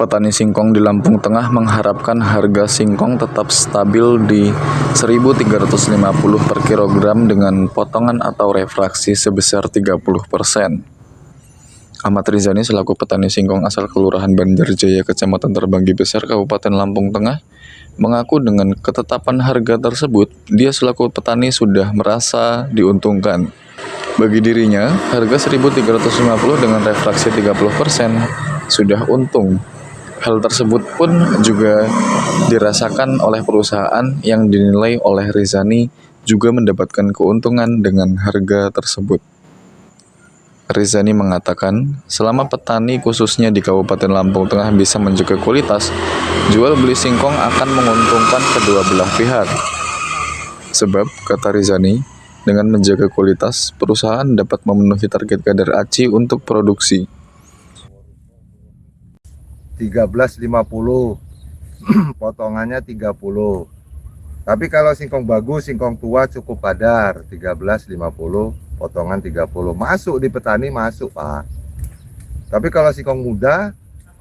Petani singkong di Lampung Tengah mengharapkan harga singkong tetap stabil di 1.350 per kilogram dengan potongan atau refraksi sebesar 30%. Ahmad Rizani selaku petani singkong asal Kelurahan Banjarjaya, Kecamatan Terbanggi Besar, Kabupaten Lampung Tengah, mengaku dengan ketetapan harga tersebut, dia selaku petani sudah merasa diuntungkan. Bagi dirinya, harga 1.350 dengan refraksi 30% sudah untung. Hal tersebut pun juga dirasakan oleh perusahaan yang dinilai oleh Rizani juga mendapatkan keuntungan dengan harga tersebut. Rizani mengatakan, selama petani khususnya di Kabupaten Lampung Tengah bisa menjaga kualitas, jual beli singkong akan menguntungkan kedua belah pihak. Sebab, kata Rizani, dengan menjaga kualitas, perusahaan dapat memenuhi target kadar ACI untuk produksi. 13.50 potongannya 30. Tapi kalau singkong bagus, singkong tua cukup padar 13.50 potongan 30. Masuk di petani, masuk Pak. Tapi kalau singkong muda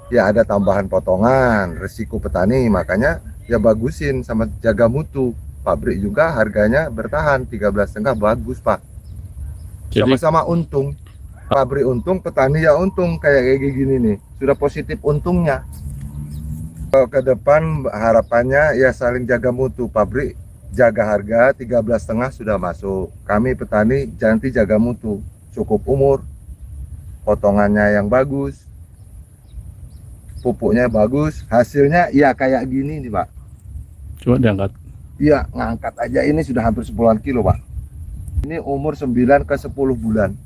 ya ada tambahan potongan, resiko petani, makanya ya bagusin sama jaga mutu. Pabrik juga harganya bertahan 13,5, bagus Pak. Sama-sama untung. Pabrik untung, petani ya untung, kayak gini nih, sudah positif untungnya. Kalau ke depan harapannya ya saling jaga mutu, pabrik jaga harga 13,5 sudah masuk. Kami petani nanti jaga mutu, cukup umur, potongannya yang bagus, pupuknya bagus, hasilnya ya kayak gini nih Pak. Coba diangkat. Iya, ngangkat aja ini sudah hampir 10 kilo Pak. Ini umur 9 ke 10 bulan.